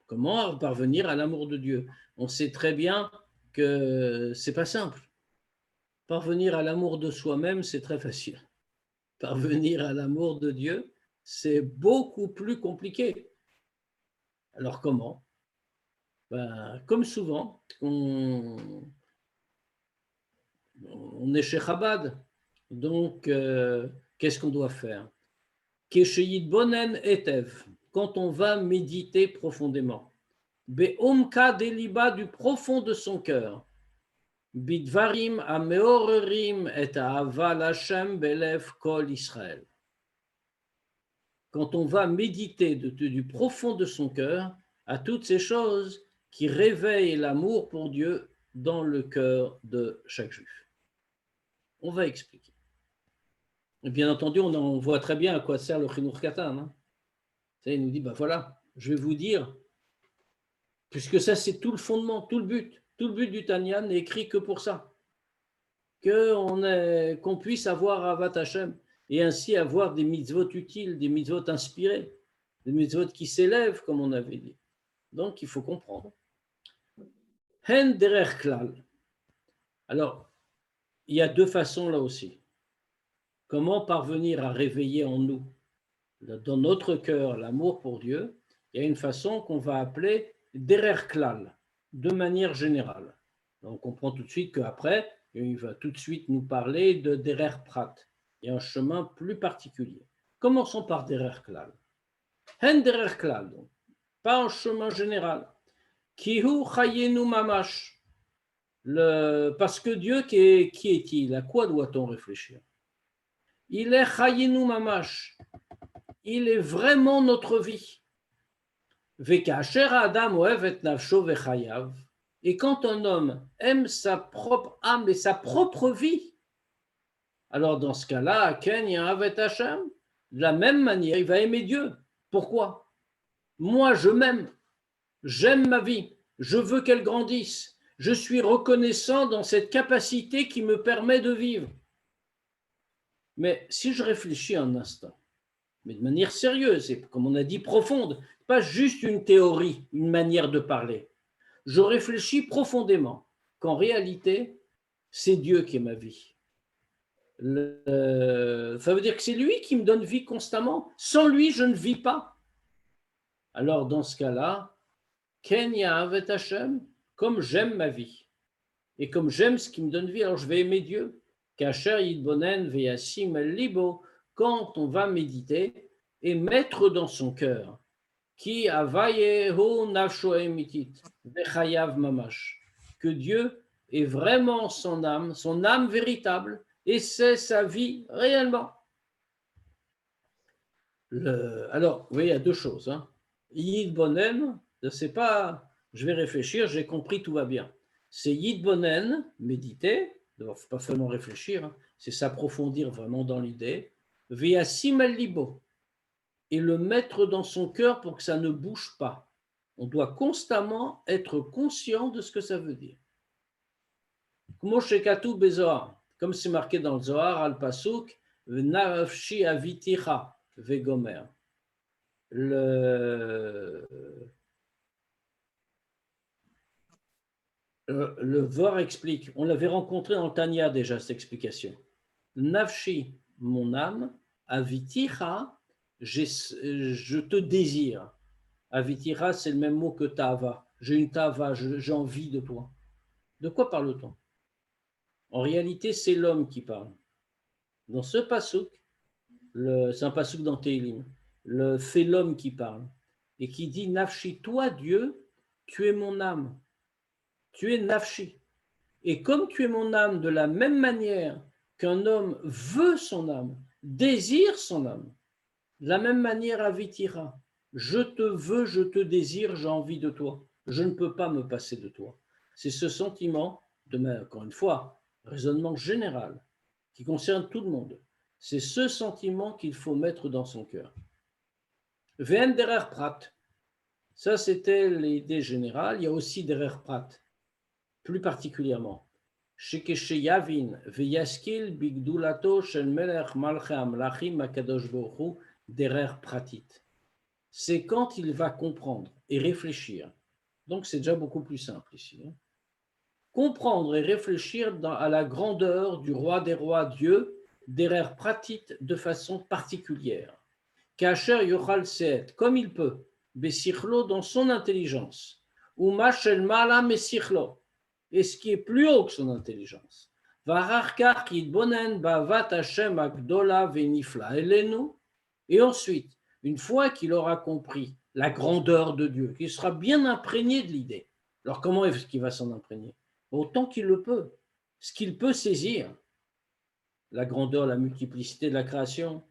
Comment parvenir à l'amour de Dieu? On sait très bien que c'est pas simple. Parvenir à l'amour de soi-même, c'est très facile. Parvenir à l'amour de Dieu, c'est beaucoup plus compliqué. Alors comment? Ben, comme souvent, on est chez Chabad. Donc, qu'est-ce qu'on doit faire? Kesheyit bonen etev, quand on va méditer profondément. Be'omka deliba, du profond de son cœur. Bidvarim ameorerim et ahava l'Hashem belev kol Israël. Quand on va méditer du profond de son cœur à toutes ces choses qui réveillent l'amour pour Dieu dans le cœur de chaque juif. On va expliquer. Et bien entendu, on voit très bien à quoi sert le Chinuch Katan. Hein. Il nous dit, ben voilà, je vais vous dire, puisque ça c'est tout le fondement, tout le but du Tanya n'est écrit que pour ça, qu'on puisse avoir Avat Hashem et ainsi avoir des mitzvot utiles, des mitzvot inspirés, des mitzvot qui s'élèvent, comme on avait dit. Donc il faut comprendre. Hen derer klal. Alors, il y a deux façons là aussi. Comment parvenir à réveiller en nous, dans notre cœur, l'amour pour Dieu? Il y a une façon qu'on va appeler derer klal, de manière générale. Donc, on comprend tout de suite qu'après, il va tout de suite nous parler de derer prat. Il y a un chemin plus particulier. Commençons par derer klal. Hen derer klal, donc, pas un chemin général. Kihu chayenu mamash. Parce que Dieu, qui est-il? À quoi doit-on réfléchir? Il est chayenu mamash. Il est vraiment notre vie. Vekasher adam oev et nafsho vechayav. Et quand un homme aime sa propre âme et sa propre vie, alors dans ce cas-là, Ken Yahavet Hashem, de la même manière, il va aimer Dieu. Pourquoi? Moi, je m'aime. J'aime ma vie. Je veux qu'elle grandisse. Je suis reconnaissant dans cette capacité qui me permet de vivre. Mais si je réfléchis un instant, mais de manière sérieuse, et comme on a dit profonde, pas juste une théorie, une manière de parler. Je réfléchis profondément qu'en réalité, c'est Dieu qui est ma vie. Ça veut dire que c'est lui qui me donne vie constamment. Sans lui, je ne vis pas. Alors dans ce cas-là, Ken Yahavet Hashem, comme j'aime ma vie, et comme j'aime ce qui me donne vie, alors je vais aimer Dieu. Kacher yidbonen veyasim el libo, quand on va méditer et mettre dans son cœur, ki avayehu nafsho emitit, vechayav mamash, que Dieu est vraiment son âme véritable, et c'est sa vie réellement. Alors, vous voyez, il y a deux choses. Hein. Yidbonen, c'est pas, je vais réfléchir, j'ai compris, tout va bien. C'est Yidbonen, méditer, il ne faut pas seulement réfléchir, hein, c'est s'approfondir vraiment dans l'idée. Veyasim al libo, et le mettre dans son cœur pour que ça ne bouge pas. On doit constamment être conscient de ce que ça veut dire. Comme c'est marqué dans le Zohar, al-Pasuk, Nafshi aviticha vegomer. Le Zohar explique, on l'avait rencontré dans Tanya déjà, cette explication. Nafshi, mon âme, aviticha, je te désire. Avitira, c'est le même mot que tava. J'ai une tava, j'ai envie de toi. De quoi parle-t-on? En réalité, c'est l'homme qui parle. Dans ce pasuk, c'est un pasuk dans Tehillim, c'est l'homme qui parle et qui dit Nafshi, toi Dieu, tu es mon âme. Tu es Nafshi. Et comme tu es mon âme, de la même manière qu'un homme veut son âme, désire son âme, de la même manière Avitira. Je te veux, je te désire, j'ai envie de toi. Je ne peux pas me passer de toi. C'est ce sentiment, encore une fois, raisonnement général, qui concerne tout le monde. C'est ce sentiment qu'il faut mettre dans son cœur. Ve'en derer prat. Ça, c'était l'idée générale. Il y a aussi derer prat, plus particulièrement. Shekeshe yavin ve'yaskil bigdulato shel melech malchei amlachim akadosh baruch hu derer pratit. c'est quand il va comprendre et réfléchir. Donc c'est déjà beaucoup plus simple ici. Comprendre et réfléchir à la grandeur du roi des rois Dieu, derrière pratique de façon particulière. Kacher yochal seet, comme il peut, besichlo dans son intelligence, ou machel mala mesichlo, et ce qui est plus haut que son intelligence. Vararkar yitbonen bavat Hashem agdola venifla elenu, et ensuite, une fois qu'il aura compris la grandeur de Dieu, qu'il sera bien imprégné de l'idée. Alors comment est-ce qu'il va s'en imprégner? Autant qu'il le peut, ce qu'il peut saisir, la grandeur, la multiplicité de la création,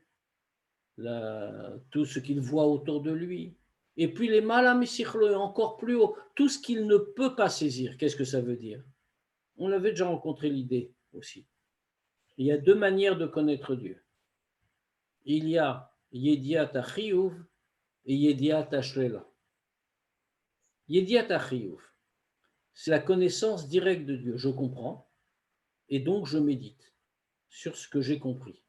tout ce qu'il voit autour de lui. Et puis les malamisichlo, encore plus haut, tout ce qu'il ne peut pas saisir. Qu'est-ce que ça veut dire? On avait déjà rencontré l'idée aussi. Il y a deux manières de connaître Dieu. Il y a Yediat Achiyuv et Yediat Ashlela. Yediat Achiyuv, c'est la connaissance directe de Dieu. Je comprends et donc je médite sur ce que j'ai compris.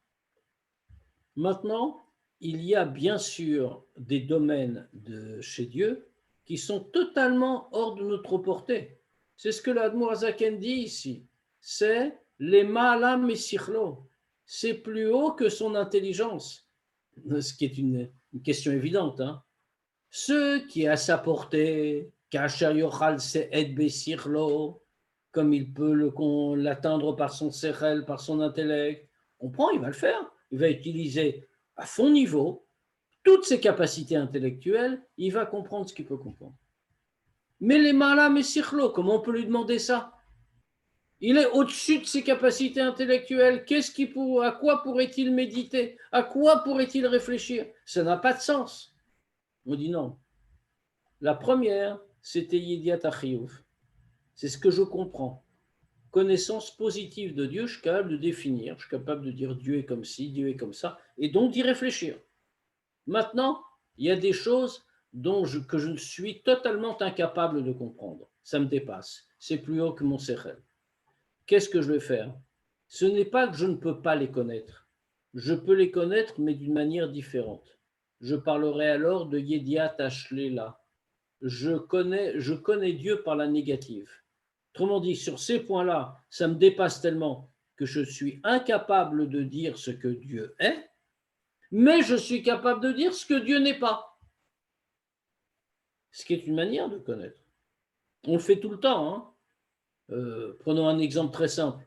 Maintenant, il y a bien sûr des domaines de chez Dieu qui sont totalement hors de notre portée. C'est ce que l'Admour Zaken dit ici. C'est les Ma'alam Mesichlo. C'est plus haut que son intelligence. Ce qui est une question évidente. Ce qui est à sa portée, Kasher Yochal Se'ed Besichlo, comme il peut l'atteindre par son sechel, par son intellect, on prend, il va le faire. Il va utiliser à son niveau toutes ses capacités intellectuelles, il va comprendre ce qu'il peut comprendre. Mais les malam et sikhlo, comment on peut lui demander ça? Il est au-dessus de ses capacités intellectuelles. À quoi pourrait-il méditer? À quoi pourrait-il réfléchir? Ça n'a pas de sens. On dit non. La première, c'était Yediat Achiyuv. C'est ce que je comprends. Connaissance positive de Dieu, je suis capable de définir, je suis capable de dire Dieu est comme ci, Dieu est comme ça, et donc d'y réfléchir. Maintenant, il y a des choses que je suis totalement incapable de comprendre. Ça me dépasse. C'est plus haut que mon sechel. Qu'est-ce que je vais faire? Ce n'est pas que je ne peux pas les connaître. Je peux les connaître, mais d'une manière différente. Je parlerai alors de Yediat Ashlela. Je connais Dieu par la négative. Autrement dit, sur ces points-là, ça me dépasse tellement que je suis incapable de dire ce que Dieu est, mais je suis capable de dire ce que Dieu n'est pas. Ce qui est une manière de connaître. On le fait tout le temps. Prenons un exemple très simple.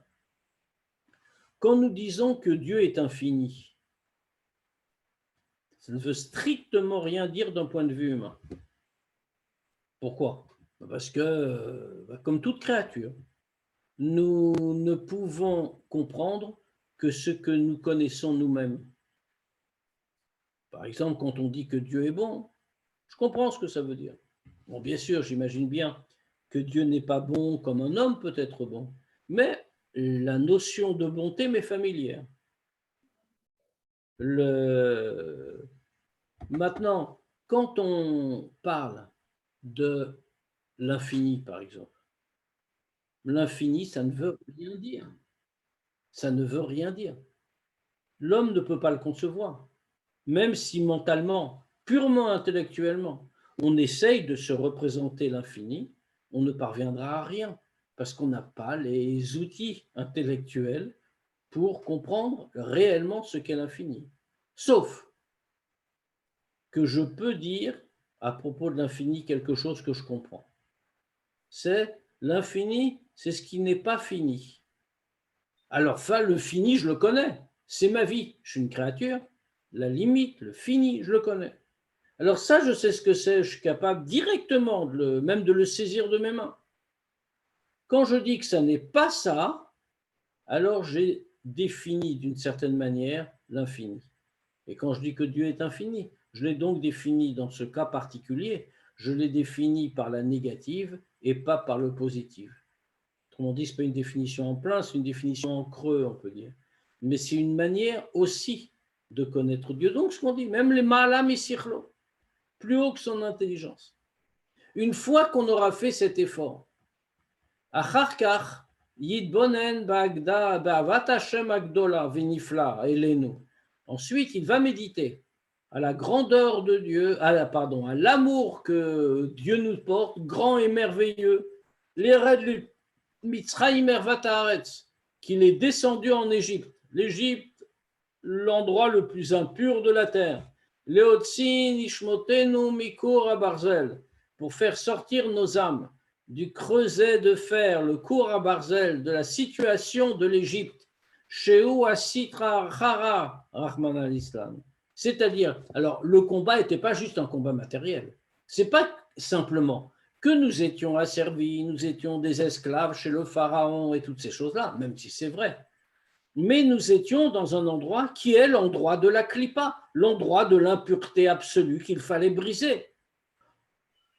Quand nous disons que Dieu est infini, ça ne veut strictement rien dire d'un point de vue humain. Pourquoi? Parce que, comme toute créature, nous ne pouvons comprendre que ce que nous connaissons nous-mêmes. Par exemple, quand on dit que Dieu est bon, je comprends ce que ça veut dire. Bon, bien sûr, j'imagine bien que Dieu n'est pas bon comme un homme peut être bon, mais la notion de bonté m'est familière. Maintenant, quand on parle de l'infini, par exemple, l'infini, ça ne veut rien dire. Ça ne veut rien dire. L'homme ne peut pas le concevoir, même si mentalement, purement intellectuellement, on essaye de se représenter l'infini, on ne parviendra à rien, parce qu'on n'a pas les outils intellectuels pour comprendre réellement ce qu'est l'infini. Sauf que je peux dire à propos de l'infini quelque chose que je comprends. C'est l'infini, c'est ce qui n'est pas fini. Alors ça, le fini, je le connais. C'est ma vie. Je suis une créature. La limite, le fini, je le connais. Alors ça, je sais ce que c'est. Je suis capable directement, même de le saisir de mes mains. Quand je dis que ça n'est pas ça, alors j'ai défini d'une certaine manière l'infini. Et quand je dis que Dieu est infini, je l'ai donc défini dans ce cas particulier, je l'ai défini par la négative et pas par le positif. Autrement dit, ce n'est pas une définition en plein, c'est une définition en creux, on peut dire. Mais c'est une manière aussi de connaître Dieu. Donc, ce qu'on dit, même les Ma'alam et Sikhlo, plus haut que son intelligence. Une fois qu'on aura fait cet effort, Acharkach, Yidbonen Bagda Ba'avat Hashem Agdola Venifla Elenu. Ensuite, il va méditer à la grandeur de Dieu, à l'amour que Dieu nous porte, grand et merveilleux, l'Ered Mitzrayim Ervat Haaretz, qu'il est descendu en Égypte. L'Égypte, l'endroit le plus impur de la terre. Leotsin Ishmotenu Mikur à Barzel, pour faire sortir nos âmes du creuset de fer, le cour à Barzel, de la situation de l'Égypte. Sheu Asitra Hara, Rahman al-Islam. C'est-à-dire, alors le combat n'était pas juste un combat matériel. C'est pas simplement que nous étions asservis, nous étions des esclaves chez le pharaon et toutes ces choses-là, même si c'est vrai. Mais nous étions dans un endroit qui est l'endroit de la klipa, l'endroit de l'impureté absolue qu'il fallait briser.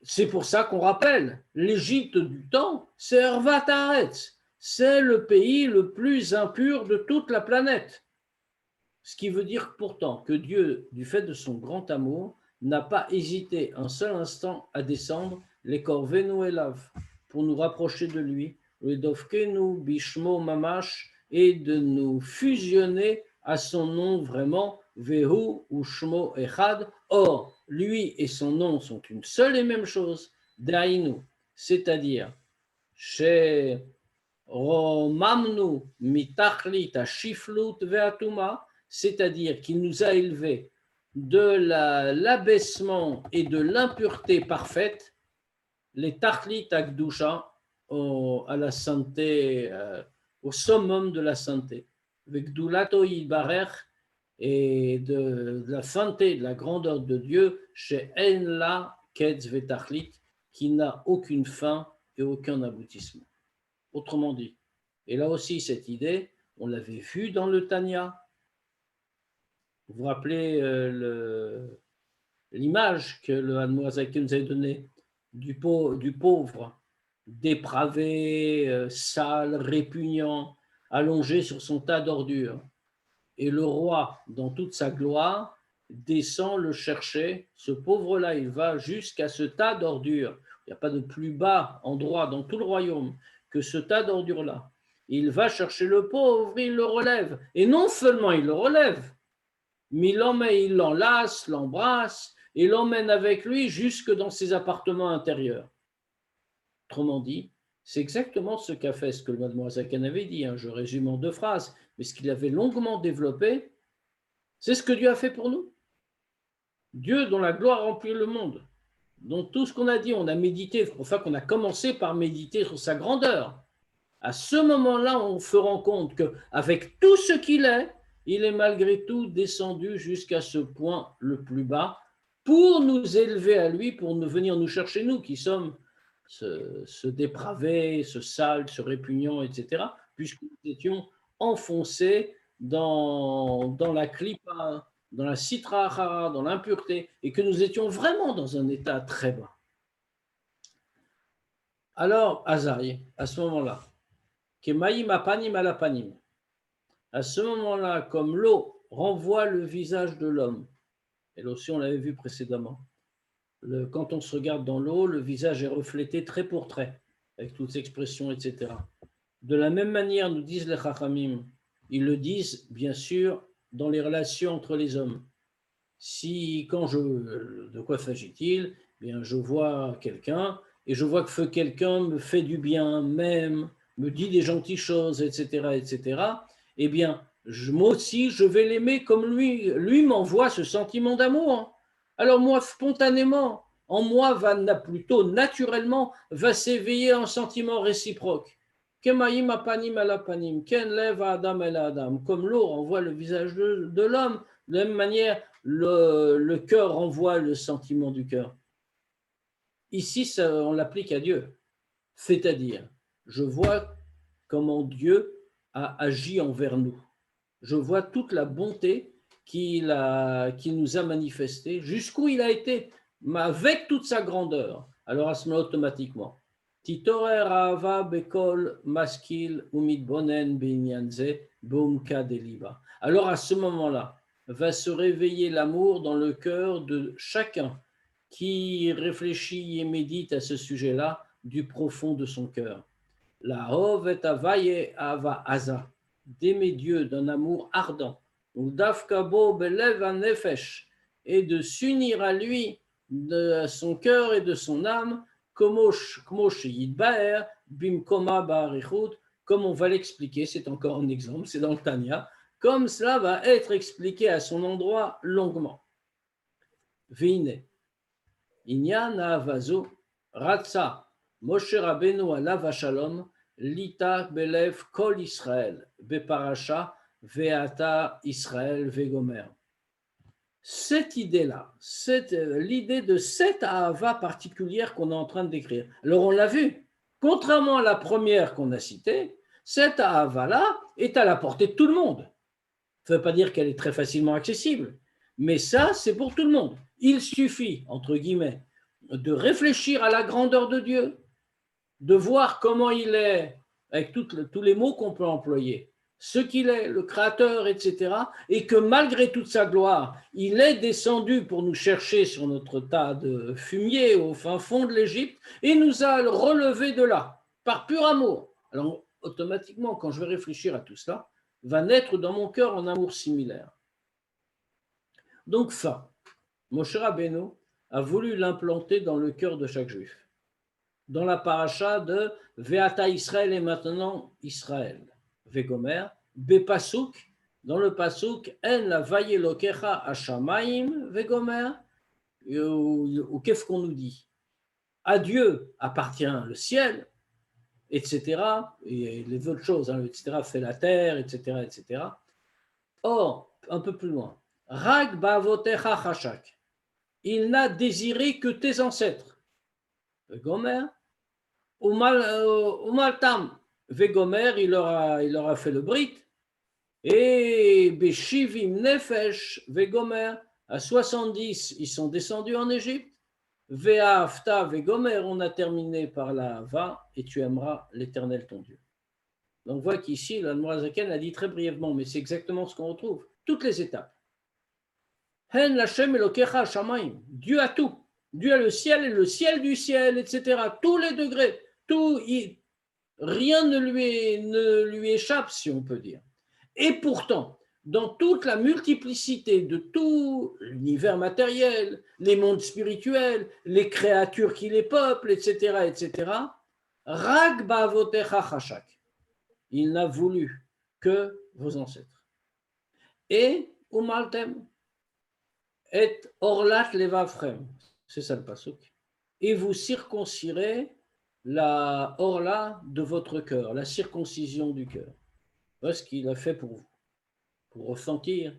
C'est pour ça qu'on rappelle, l'Égypte du temps, c'est Ervat Haaretz, c'est le pays le plus impur de toute la planète. Ce qui veut dire pourtant que Dieu, du fait de son grand amour, n'a pas hésité un seul instant à descendre les Korvenu Elav pour nous rapprocher de lui, le Dovkenu Bishmo Mamash, et de nous fusionner à son nom vraiment, Vehu ou Shmo Echad. Or, lui et son nom sont une seule et même chose, Dainu, c'est-à-dire chez Romamnu Mitachlit Ashiflut Veatuma, c'est-à-dire qu'il nous a élevés de l'abaissement et de l'impureté parfaite, les Tachlit Akdusha, à la santé, au summum de la santé, avec Doulato Ibarech, et de la santé, de la grandeur de Dieu, chez Enla Ketz Vetachlit, qui n'a aucune fin et aucun aboutissement. Autrement dit, et là aussi cette idée, on l'avait vue dans le Tanya. Vous vous rappelez l'image que le Hanmoazaké nous avait donnée du pauvre, dépravé, sale, répugnant, allongé sur son tas d'ordures. Et le roi, dans toute sa gloire, descend le chercher. Ce pauvre-là, il va jusqu'à ce tas d'ordures. Il n'y a pas de plus bas endroit dans tout le royaume que ce tas d'ordures-là. Il va chercher le pauvre, il le relève. Et non seulement il le relève, mais il l'enlace, l'embrasse et l'emmène avec lui jusque dans ses appartements intérieurs. Autrement dit, c'est exactement ce qu'a fait, ce que le Mademoiselle Zaken avait dit, je résume en 2 phrases, mais ce qu'il avait longuement développé, c'est ce que Dieu a fait pour nous. Dieu dont la gloire remplit le monde, dont tout ce qu'on a dit, on a médité, c'est pour ça qu'on a commencé par méditer sur sa grandeur. À ce moment-là, on se rend compte qu'avec tout ce qu'il est, il est malgré tout descendu jusqu'à ce point le plus bas pour nous élever à lui, pour venir nous chercher, nous qui sommes ce dépravé, ce sale, ce répugnant, etc., puisque nous étions enfoncés dans la klipa, dans la sitra achara, dans l'impureté, et que nous étions vraiment dans un état très bas. Alors, Azaï, à ce moment-là, Kemaïm apanim alapanim, à ce moment-là, comme l'eau renvoie le visage de l'homme, et là aussi on l'avait vu précédemment, quand on se regarde dans l'eau, le visage est reflété trait pour trait, avec toutes ces expressions, etc. De la même manière, nous disent les Chachamim, ils le disent bien sûr dans les relations entre les hommes. De quoi s'agit-il? Bien, je vois quelqu'un et je vois que quelqu'un me fait du bien, m'aime, me dit des gentilles choses, etc., etc. Eh bien, moi aussi, je vais l'aimer comme lui m'envoie ce sentiment d'amour. Alors moi, spontanément, en moi, plutôt naturellement, va s'éveiller un sentiment réciproque. Kemaïm apanim alapanim, ken lev adam el adam. Comme l'eau renvoie le visage de l'homme, de la même manière, le cœur renvoie le sentiment du cœur. Ici, on l'applique à Dieu. C'est-à-dire, je vois comment Dieu a agi envers nous. Je vois toute la bonté qu'il nous a manifestée, jusqu'où il a été, mais avec toute sa grandeur. Alors à ce moment automatiquement, Titorer Ahava Bekol Maskil Umidbonen Binyanze Bumka Deliba. Alors à ce moment-là, va se réveiller l'amour dans le cœur de chacun qui réfléchit et médite à ce sujet-là du profond de son cœur. La Hov et Avaye Ava Aza, d'aimer Dieu d'un amour ardent, ou d'Afkabo Belev Nefesh, et de s'unir à lui de son cœur et de son âme, comme on va l'expliquer, c'est encore un exemple, c'est dans le Tanya, comme cela va être expliqué à son endroit longuement. Vine, Inyan Avazu, Ratsa, Moshe Rabbeinu alav shalom, Lita belev kol Israël, Beparasha, Veata Israël Vegomer. Cette idée-là, l'idée de cette ahava particulière qu'on est en train de décrire. Alors on l'a vu, contrairement à la première qu'on a citée, cette ahava-là est à la portée de tout le monde. Ça ne veut pas dire qu'elle est très facilement accessible, mais ça, c'est pour tout le monde. Il suffit, entre guillemets, de réfléchir à la grandeur de Dieu, de voir comment il est, avec tous les mots qu'on peut employer, ce qu'il est, le Créateur, etc., et que malgré toute sa gloire, il est descendu pour nous chercher sur notre tas de fumier au fin fond de l'Égypte et nous a relevés de là, par pur amour. Alors, automatiquement, quand je vais réfléchir à tout cela, va naître dans mon cœur un amour similaire. Donc, Moshe Rabbeinu a voulu l'implanter dans le cœur de chaque juif. Dans la paracha de Veata Israël et maintenant Israël. Vegomer, Bepasuk, dans le pasuk, En la vaye lokecha hashamayim, Vegomer, ou qu'est-ce qu'on nous dit? À Dieu appartient le ciel, etc. Et les autres choses, etc., fait la terre, etc., etc. Or, un peu plus loin, Rag bavotecha chashak, il n'a désiré que tes ancêtres. Vegomer, Umaltam, Vegomer, il leur a fait le brit. Et Beshivim Nefesh, Vegomer, à 70, ils sont descendus en Égypte. Ve'afta, Vegomer, on a terminé par la va, et tu aimeras l'Éternel ton Dieu. Donc, on voit qu'ici, la Noazaken l'a dit très brièvement, mais c'est exactement ce qu'on retrouve. Toutes les étapes. Hen Lachem Elokecha Shamaim. Dieu a tout. Dieu a le ciel et le ciel du ciel, etc. Tous les degrés. Rien ne lui échappe, si on peut dire. Et pourtant, dans toute la multiplicité de tout l'univers matériel, les mondes spirituels, les créatures qui les peuplent, etc., etc., Rag ba'avotecha chashak. Il n'a voulu que vos ancêtres. Et umaltem et orlat levavchem. C'est ça le pasuk. Et vous circoncirez la orla de votre cœur, la circoncision du cœur. Voilà ce qu'il a fait pour vous, pour ressentir,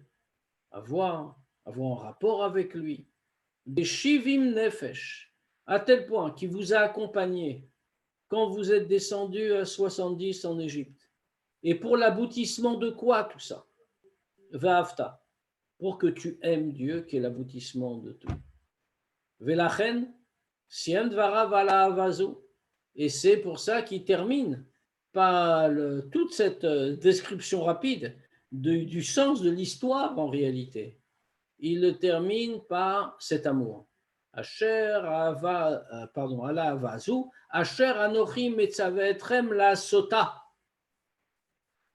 avoir un rapport avec lui. Des shivim nefesh, à tel point qu'il vous a accompagné quand vous êtes descendu à 70 en Égypte. Et pour l'aboutissement de quoi tout ça? Va'afta, pour que tu aimes Dieu, qui est l'aboutissement de tout. Velachen, siem dvara vala avazu. Et c'est pour ça qu'il termine par toute cette description rapide du sens de l'histoire en réalité. Il le termine par cet amour. Asher ala avazu, asher anochi metzavetrem la sota.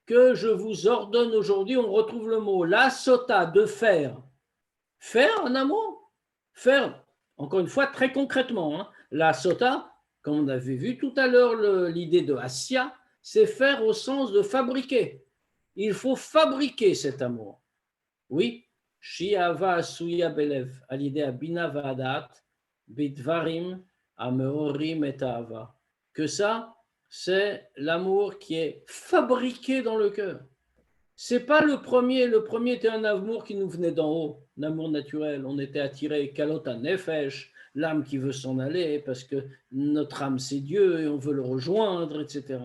Que je vous ordonne aujourd'hui, on retrouve le mot la sota, de faire. Faire un amour. Faire, encore une fois, très concrètement. Hein. La sota, comme on avait vu tout à l'heure, l'idée de Asya, c'est faire au sens de fabriquer. Il faut fabriquer cet amour. Oui, Shiava Asuya Belev, à l'idée à Bina Vadat, Bidvarim, Ameorim et Ahava. Que ça, c'est l'amour qui est fabriqué dans le cœur. C'est pas le premier était un amour qui nous venait d'en haut, un amour naturel. On était attiré, Kalota Nefesh, l'âme qui veut s'en aller parce que notre âme c'est Dieu et on veut le rejoindre, etc.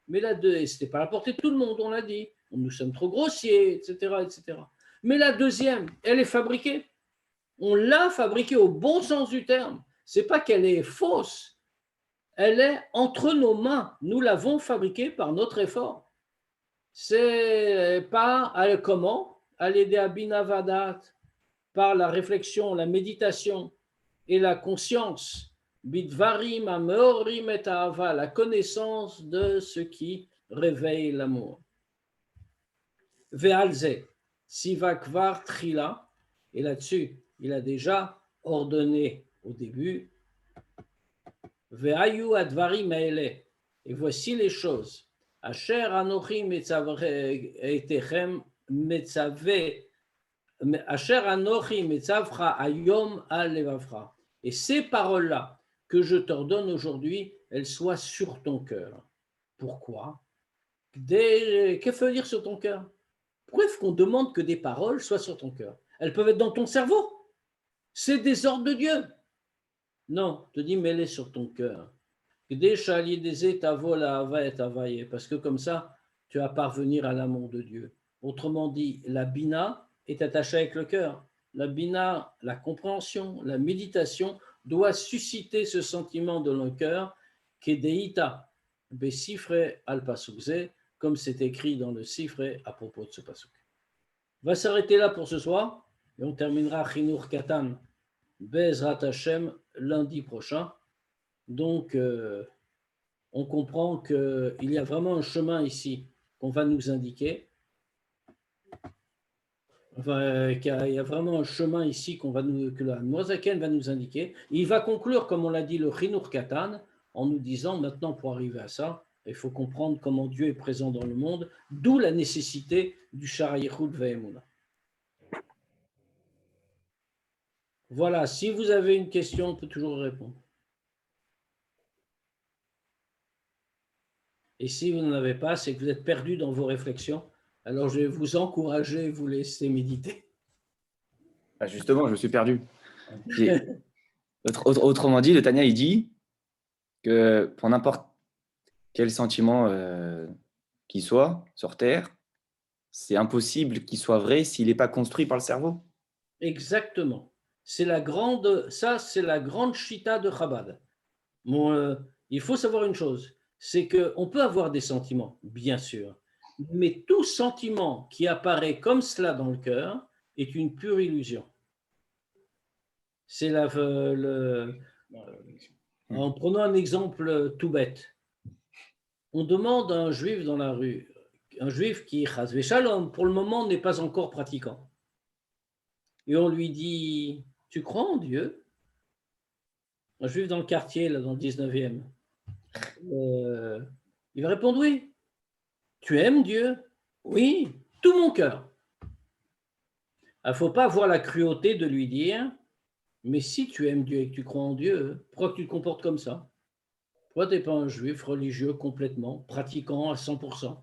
Mais là, c'était pas à la portée de tout le monde, on l'a dit. Nous sommes trop grossiers, etc., etc. Mais la deuxième, elle est fabriquée. On l'a fabriquée au bon sens du terme. C'est pas qu'elle est fausse. Elle est entre nos mains. Nous l'avons fabriquée par notre effort. C'est pas comment? À l'aider à Binavadat, par la réflexion, la méditation et la conscience. Bidvarim, ameorim et ahava, la connaissance de ce qui réveille l'amour. Ve'alze, sivakvar trila, et là-dessus, il a déjà ordonné au début Ve'ayu advarim haele. Et voici les choses. Asher anochi metzavechem metzave Asher anochi metzavcha ayom al levavcha. Et ces paroles-là que je t'ordonne aujourd'hui, elles soient sur ton cœur. Pourquoi? Qu'est-ce veut dire sur ton cœur? Pourquoi est-ce qu'on demande que des paroles soient sur ton cœur? Elles peuvent être dans ton cerveau. C'est des ordres de Dieu. Non, je te dis, mets-les sur ton cœur. Parce que comme ça, tu vas parvenir à l'amour de Dieu. Autrement dit, la bina est attachée avec le cœur. La bina, la compréhension, la méditation doit susciter ce sentiment dans le cœur, kedeita, besifre al pasukze, comme c'est écrit dans le sifre à propos de ce pasuk. On va s'arrêter là pour ce soir et on terminera Chinur Katan Bezrat Hashem lundi prochain. Donc, on comprend qu'il y a vraiment un chemin ici qu'on va nous indiquer. Enfin, qu'il y a vraiment un chemin ici que la Noazaken va nous indiquer. Il va conclure, comme on l'a dit, le Chinur Katan, en nous disant maintenant, pour arriver à ça, il faut comprendre comment Dieu est présent dans le monde, d'où la nécessité du Shara Yichud Ve'emuna. Voilà, si vous avez une question, on peut toujours répondre. Et si vous n'en avez pas, c'est que vous êtes perdu dans vos réflexions. Alors je vais vous encourager, vous laisser méditer. Ah, justement, je me suis perdu. Autrement dit, le Tanya, il dit que pour n'importe quel sentiment qu'il soit sur Terre, c'est impossible qu'il soit vrai s'il n'est pas construit par le cerveau. Exactement. C'est la grande chita de Chabad. Il faut savoir une chose, c'est qu'on peut avoir des sentiments, bien sûr, mais tout sentiment qui apparaît comme cela dans le cœur est une pure illusion. C'est en prenant un exemple tout bête. On demande à un juif dans la rue, un juif qui, chas v'shalom, pour le moment n'est pas encore pratiquant. Et on lui dit, tu crois en Dieu? Un juif dans le quartier, là, dans le 19e. Il va répondre oui. Tu aimes Dieu? Oui, tout mon cœur. Il ne faut pas avoir la cruauté de lui dire, mais si tu aimes Dieu et que tu crois en Dieu, pourquoi tu te comportes comme ça? Pourquoi tu n'es pas un juif religieux complètement, pratiquant à 100%?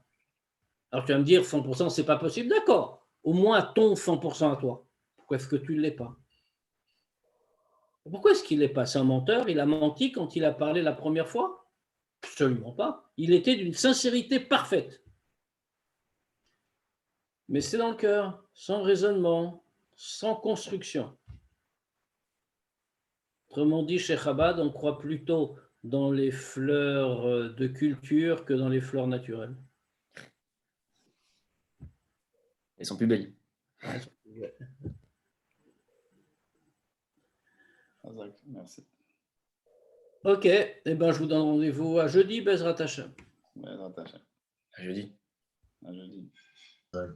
Alors tu vas me dire, 100%, ce n'est pas possible. D'accord, au moins ton 100% à toi. Pourquoi est-ce que tu ne l'es pas? Pourquoi est-ce qu'il n'est pas? C'est un menteur? Il a menti quand il a parlé la première fois? Absolument pas. Il était d'une sincérité parfaite. Mais c'est dans le cœur, sans raisonnement, sans construction. Autrement dit, chez Chabad, on croit plutôt dans les fleurs de culture que dans les fleurs naturelles. Elles sont plus belles. Merci. Ok, eh ben, je vous donne rendez-vous à jeudi, Bezrat Hashem. Bezrat Hashem. À jeudi. À jeudi. Ouais.